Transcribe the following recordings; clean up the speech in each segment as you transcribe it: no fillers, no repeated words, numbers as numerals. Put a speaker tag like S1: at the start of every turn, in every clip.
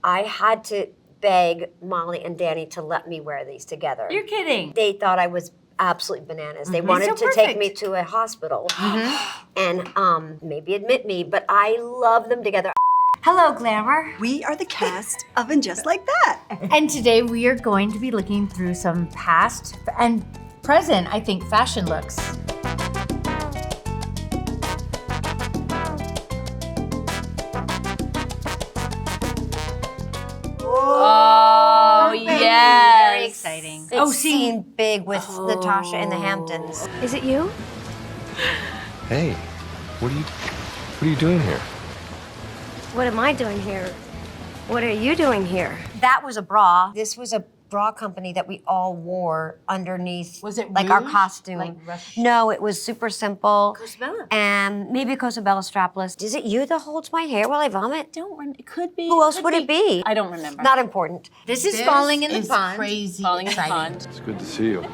S1: I had to beg Molly and Danny to let me wear these together.
S2: You're kidding.
S1: They thought I was absolutely bananas. They wanted to take me to a hospital and maybe admit me, but I love them together. Hello, Glamour.
S3: We are the cast of And Just Like That.
S2: And today we are going to be looking through some past and present, I think, fashion looks. Oh, yes. Very exciting.
S1: It's seen big with Natasha in the Hamptons.
S4: Is it you?
S5: Hey, what are you doing here?
S4: What am I doing here? What are you doing here?
S1: That was a bra. This was a bra company that we all wore underneath.
S2: Was it
S1: like our
S2: rouge?
S1: costume?
S2: Like Rush?
S1: No, it was super simple.
S2: Cosabella.
S1: And maybe a Cosabella strapless. Is it you that holds my hair while I vomit?
S2: It could be.
S1: Who else would it be?
S6: I don't remember.
S1: Not important.
S2: This is Falling in the
S6: is
S2: Pond.
S6: Crazy. Falling in the Pond.
S5: It's good to see you.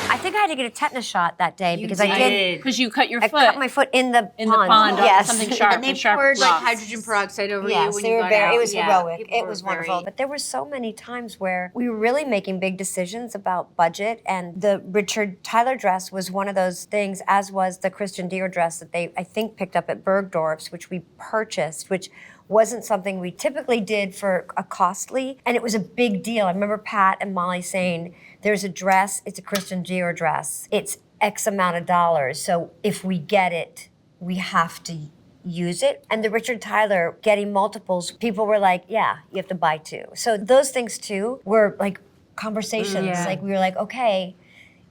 S1: I think I had to get a tetanus shot that day because I did.
S6: Because you cut your
S1: I
S6: foot.
S1: cut my foot in the pond.
S6: in the pond.
S1: Yes.
S6: Something sharp.
S2: And they
S6: sharp
S2: poured like
S6: rocks.
S2: hydrogen peroxide over you
S1: Yes,
S2: when
S1: they
S2: you
S1: were
S2: got
S1: very.
S2: out.
S1: It was
S2: Yeah,
S1: heroic.
S2: people
S1: It
S2: were
S1: was
S2: very-
S1: wonderful. But there were so many times where we were really making big decisions about budget, and the Richard Tyler dress was one of those things, as was the Kristin Davis dress that they, I think, picked up at Bergdorf's, which we purchased, which wasn't something we typically did for a costly, and it was a big deal. I remember Pat and Molly saying, there's a dress, it's a Kristin Davis dress. It's X amount of dollars, so if we get it, we have to use it. And the Richard Tyler getting multiples, people were like, yeah, you have to buy two. So those things too were like conversations.
S2: Yeah.
S1: Like we were like, okay,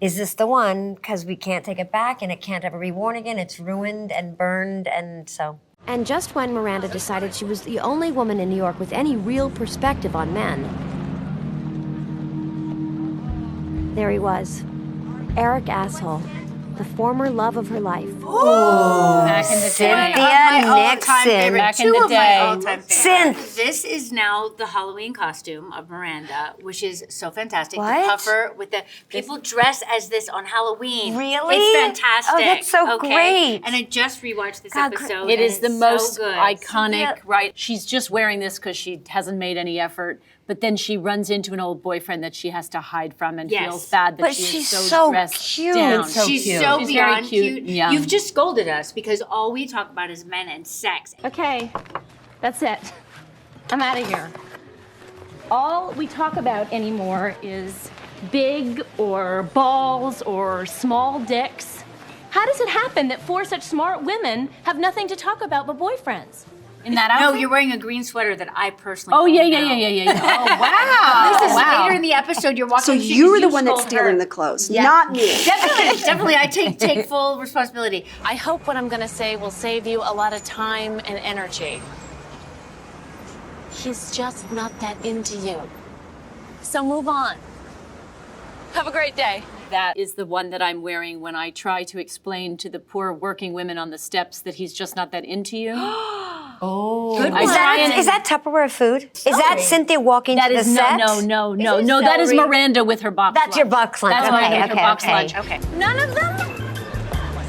S1: is this the one? Because we can't take it back and it can't ever be worn again. It's ruined and burned, and so.
S4: And just when Miranda decided she was the only woman in New York with any real perspective on men, there he was, Eric Asshole, the former love of her life.
S6: Back in the day.
S1: Cynthia Nixon.
S6: Back in the day.
S1: Synth.
S2: This is now the Halloween costume of Miranda, which is so fantastic.
S1: What?
S2: The puffer with the people dress as this on Halloween.
S1: Really?
S2: It's fantastic.
S1: Oh, that's so great.
S2: And I just rewatched this
S1: God,
S2: episode.
S6: It
S2: and
S6: is the
S2: it's
S6: most
S2: so good.
S6: iconic, right? She's just wearing this because she hasn't made any effort, but then she runs into an old boyfriend that she has to hide from and
S2: Yes.
S6: feels bad that
S1: But
S6: she
S1: she's
S6: is
S1: so
S6: dressed
S1: cute.
S6: down.
S2: She's
S6: cute.
S2: so
S6: She's
S2: beyond
S6: very
S2: cute.
S6: Yeah.
S2: You've just scolded us because all we talk about is men and sex.
S7: Okay, that's it. I'm out of here. All we talk about anymore is big or balls or small dicks. How does it happen that four such smart women have nothing to talk about but boyfriends?
S6: in that
S2: No,
S6: outfit?
S2: you're wearing a green sweater that I personally.
S6: Oh, yeah.
S2: own now.
S6: Oh, wow.
S2: This is later in the episode. You're walking.
S3: So
S2: the street
S3: you were the
S2: because
S3: one that's
S2: stole
S3: stealing
S2: her.
S3: the clothes,
S2: Yeah.
S3: not me.
S2: Definitely. I take full responsibility.
S8: I hope what I'm gonna say will save you a lot of time and energy. He's just not that into you. So move on. Have a great day.
S6: That is the one that I'm wearing when I try to explain to the poor working women on the steps that he's just not that into you.
S2: Good
S6: I
S1: Is
S6: try
S1: that,
S6: and-
S1: is that Tupperware food? Is that Cynthia walking
S6: That
S1: to the
S6: is
S1: set?
S6: no.
S2: it
S6: That is
S2: celery?
S6: Miranda with her box
S1: That's
S6: lunch.
S1: your box lunch.
S6: That's
S1: Okay,
S6: Miranda with
S1: okay,
S6: her box
S1: okay.
S6: lunch.
S2: Okay.
S4: None of them?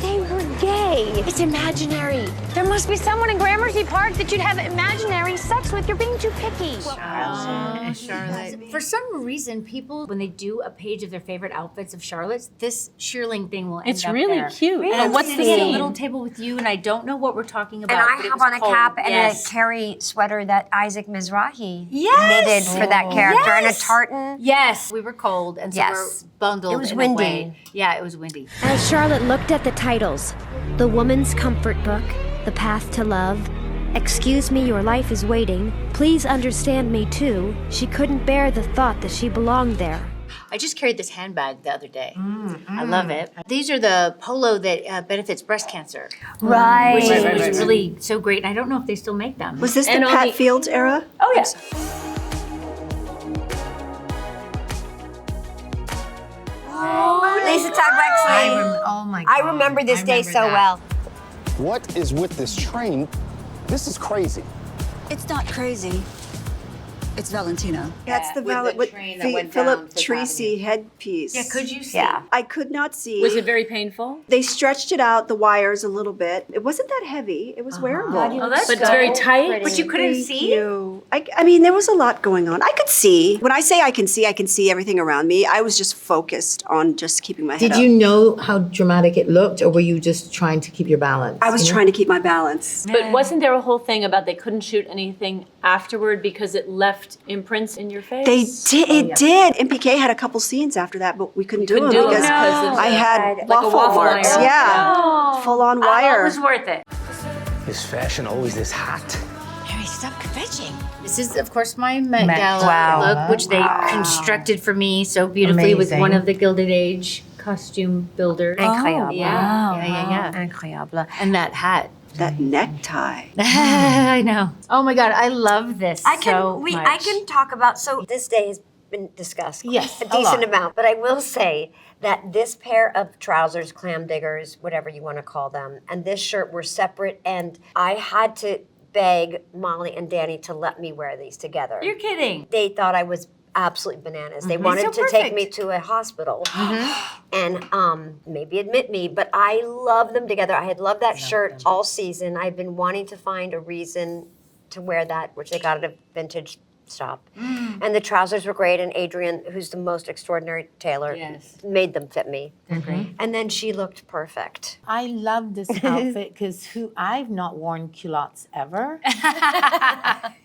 S4: They were gay.
S8: It's imaginary.
S4: There must be someone in Gramercy Park that you'd have imaginary sex with. You're being too picky.
S2: Charlotte. For some reason, people, when they do a page of their favorite outfits of Charlotte's, this shearling thing will end
S6: It's
S2: up
S6: really
S2: there.
S6: cute.
S2: And
S6: And
S2: I'm
S6: what's the
S2: sitting at a
S6: scene?
S2: little table with you, and I don't know what we're talking
S1: And
S2: about.
S1: I
S2: but it
S1: have
S2: was
S1: on a
S2: cold.
S1: cap and
S2: Yes.
S1: a Carrie sweater that Isaac Mizrahi
S2: Yes!
S1: knitted for that character, and a
S2: Yes!
S1: tartan.
S2: Yes, we were cold, and so
S1: Yes.
S2: we're bundled.
S1: It was
S2: in
S1: windy.
S2: A way. Yeah, it was windy.
S4: As Charlotte looked at the titles, The Woman's Comfort Book, The Path to Love, Excuse Me, Your Life is Waiting, Please Understand Me Too, she couldn't bear the thought that she belonged there.
S2: I just carried this handbag the other day. I love it. These are the polo that benefits breast cancer,
S1: Right.
S2: which is really so great. And I don't know if they still make them.
S3: Was this
S6: And
S3: the
S6: on
S3: Pat
S6: the-
S3: Fields era?
S6: Oh, yes.
S1: Lisa Todd Wexley.
S9: Oh my God.
S1: I remember this day so well.
S5: What is with this train? This is crazy.
S3: It's not crazy. It's Valentina. That's the
S2: with the train that went down
S3: Philip
S2: Fifth
S3: Treacy
S2: Avenue.
S3: headpiece.
S2: Yeah, could you see?
S1: Yeah.
S3: I could not see.
S6: Was it very painful?
S3: They stretched it out, the wires a little bit. It wasn't that heavy. It was wearable.
S2: Oh, that's
S6: But it's very tight.
S2: But you couldn't
S3: Thank
S2: see?
S3: you. I mean, there was a lot going on. I could see. When I say I can see everything around me. I was just focused on just keeping my head
S9: Did
S3: up.
S9: you know how dramatic it looked, or were you just trying to keep your balance?
S3: I was trying to keep my balance.
S6: But wasn't there a whole thing about they couldn't shoot anything afterward because it left imprints in your face?
S3: They did. It did. MPK had a couple scenes after that, but we couldn't do them
S6: do 'em
S3: because
S6: because
S3: I had
S6: like a waffle
S3: marks.
S6: iron.
S3: Yeah, full on
S2: Well,
S3: wire.
S2: it was worth it.
S5: Is fashion always this hot?
S8: Harry, stop kvetching.
S2: This is, of course, my Met
S9: Met
S2: Gala
S9: Gala.
S2: look, which they constructed for me so beautifully with
S9: Amazing.
S2: one of the Gilded Age costume builders.
S1: Incroyable.
S2: Yeah.
S1: Incroyable.
S2: And that hat.
S3: That necktie.
S2: I know. Oh my God, I love this
S1: I can
S2: much.
S1: I can talk about, so this day has been discussed
S9: Yes,
S1: a
S9: a
S1: decent
S9: lot.
S1: amount, but I will say that this pair of trousers, clam diggers, whatever you want to call them, and this shirt were separate, and I had to beg Molly and Danny to let me wear these together.
S2: You're kidding.
S1: They thought I was absolutely bananas. They
S2: It's
S1: wanted
S2: so
S1: to take
S2: perfect.
S1: me to a hospital and maybe admit me, but I love them together. I had loved that shirt all season. I've been wanting to find a reason to wear that, which they got at a vintage stop. And the trousers were great, and Adrienne, who's the most extraordinary tailor,
S2: Yes.
S1: made them fit me. And then she looked perfect.
S9: I love this outfit because I've not worn culottes ever,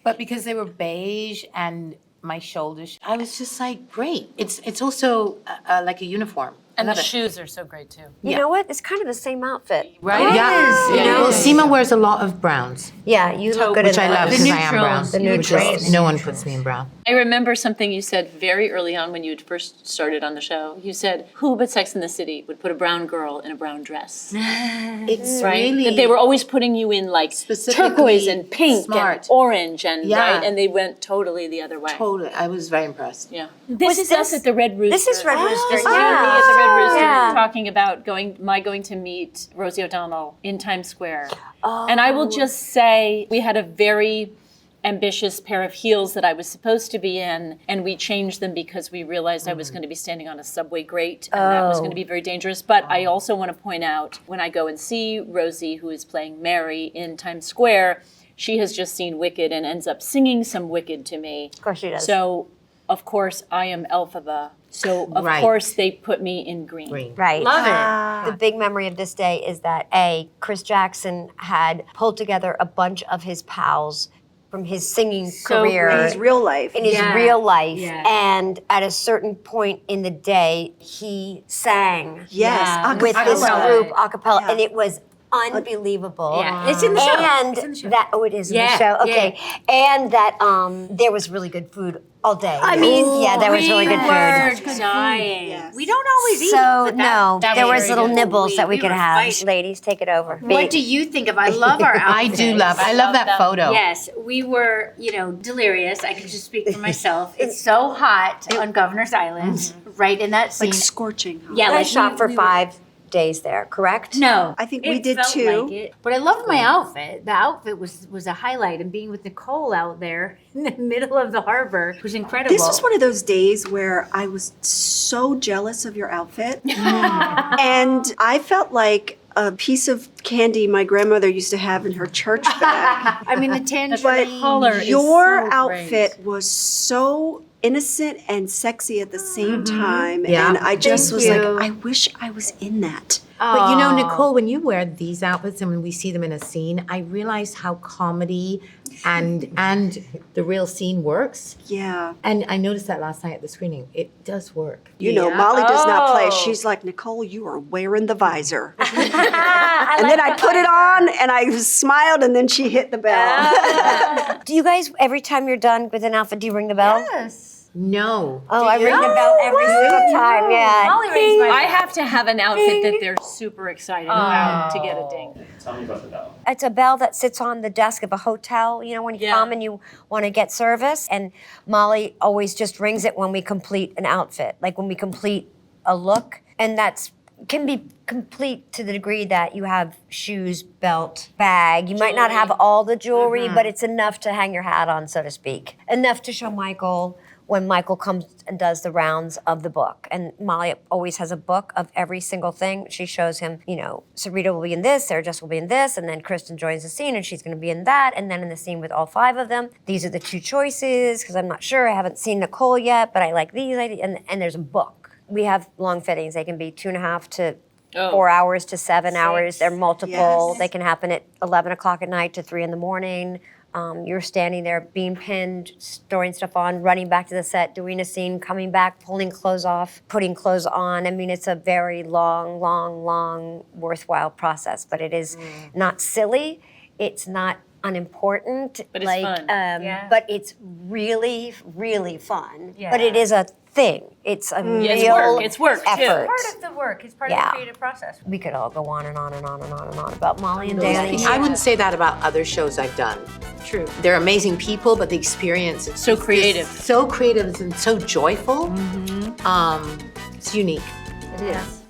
S9: but because they were beige and my shoulders, I was just like, great. It's also like a uniform.
S6: And
S9: Love
S6: the
S9: it.
S6: shoes are so great too.
S1: You know what? It's kind of the same outfit.
S6: Right?
S9: Yeah.
S1: You know?
S9: Well, Seema wears a lot of browns,
S1: Yeah, you look good
S9: which
S1: in
S9: I love
S1: those.
S9: because I am brown.
S2: neutrals. The neutrals.
S9: No one puts me in brown.
S6: I remember something you said very early on when you had first started on the show. You said, who but Sex and the City would put a brown girl in a brown dress?
S9: It's
S6: Right?
S9: really
S6: That they were always putting you in like
S9: Specifically
S6: turquoise and pink
S9: smart.
S6: and orange and
S9: Yeah.
S6: right, and they went totally the other way.
S9: totally. I was very impressed.
S6: Yeah. This is us
S1: this-
S6: at the Red Rooster.
S1: This is Red Rooster.
S6: It's you and me at the Red Rooster
S1: Yeah.
S6: talking about going to meet Rosie O'Donnell in Times Square. And I will just say we had a very ambitious pair of heels that I was supposed to be in, and we changed them because we realized I was going to be standing on a subway grate, and that was going to be very dangerous. But I also want to point out, when I go and see Rosie, who is playing Mary in Times Square, she has just seen Wicked and ends up singing some Wicked to me.
S1: Of course she does.
S6: So, of course, I am Elphaba. So, of
S9: Right.
S6: course, they put me in green.
S9: Green.
S1: Right.
S2: Love it.
S1: The big memory of this day is that Chris Jackson had pulled together a bunch of his pals from his singing career
S3: In his real life.
S1: in his
S2: Yeah.
S1: real life,
S2: Yeah.
S1: and at a certain point in the day, he sang
S3: Yes.
S2: Yeah.
S1: with this
S3: acapella.
S1: group a cappella,
S3: Yeah.
S1: and it was unbelievable.
S2: Yeah. It's in the show.
S1: And
S2: It's in the show.
S1: that it is in
S2: Yeah,
S1: the show. Okay,
S2: yeah.
S1: and that there was really good food all day.
S2: I mean,
S1: yeah, there was really good food.
S2: were dying.
S3: Yes.
S2: We don't always eat.
S1: So
S2: but that-
S1: no,
S2: that
S1: there
S2: was
S1: was
S2: very
S1: little
S2: good.
S1: nibbles that we could
S2: were
S1: have.
S2: fighting.
S1: Ladies, take it over.
S2: What do you think of? I love our
S9: I
S2: outfits.
S9: do love. I love that photo.
S2: Yes, we were, delirious. I can just speak for myself. It's so hot on Governor's Island, right in that scene.
S3: Like scorching. Huh?
S2: Yeah,
S1: I
S2: like
S1: shot for
S2: we were-
S1: 5 days there, correct?
S2: No,
S3: I think
S2: it
S3: we did
S2: felt
S3: too.
S2: like it. But I loved my outfit. The outfit was a highlight, and being with Nicole out there in the middle of the harbor was incredible.
S3: This was one of those days where I was so jealous of your outfit. And I felt like a piece of candy my grandmother used to have in her church bag.
S2: I mean, the
S3: But
S2: tangerine.
S6: color is
S3: your
S6: so
S3: outfit was so innocent and sexy at the same time.
S9: Yeah.
S3: And I just
S2: Thank
S3: was
S2: you.
S3: like, I wish I was in that.
S9: But you know, Nicole, when you wear these outfits and when we see them in a scene, I realize how comedy and the real scene works.
S3: Yeah.
S9: And I noticed that last night at the screening. It does work.
S3: You know, Molly does not play.
S2: Oh.
S3: She's like, Nicole, you are wearing the visor. And then I put it on and I smiled and then she hit the bell.
S1: Do you guys, every time you're done with an outfit, do you ring the bell?
S2: Yes.
S9: No.
S1: Oh, I ring the bell every single time, yeah.
S2: Molly rings my
S6: I have to have an outfit that they're super excited about to get a ding.
S1: It's a bell that sits on the desk of a hotel, when you
S6: Yeah.
S1: come and you want to get service. And Molly always just rings it when we complete an outfit, like when we complete a look. And that's, can be complete to the degree that you have shoes, belt, bag. You might not have all the jewelry, but it's enough to hang your hat on, so to speak. Enough to show Michael when Michael comes and does the rounds of the book. And Molly always has a book of every single thing. She shows him, you know, Sarita will be in this, Sarah Jess will be in this, and then Kristin joins the scene and she's gonna be in that, and then in the scene with all 5 of them, these are the 2 choices, because I'm not sure, I haven't seen Nicole yet, but I like these ideas, and there's a book. We have long fittings, they can be 2.5 to 4 hours to 7 hours. They're multiple.
S3: Yes.
S1: They can happen at 11 o'clock at night to 3 in the morning. You're standing there being pinned, storing stuff on, running back to the set, doing a scene, coming back, pulling clothes off, putting clothes on. I mean, it's a very long, worthwhile process, but it is not silly. It's not unimportant.
S6: But it's fun.
S1: But it's really, really fun. But it is a thing. It's a real
S6: It's work too.
S1: effort.
S2: Part of the work. It's part of the creative process.
S1: We could all go on and on and on and on and on about Molly and Danny.
S9: I wouldn't say that about other shows I've done.
S2: True.
S9: They're amazing people, but the experience is
S6: So creative.
S9: so creative and so joyful. It's unique.
S1: It is.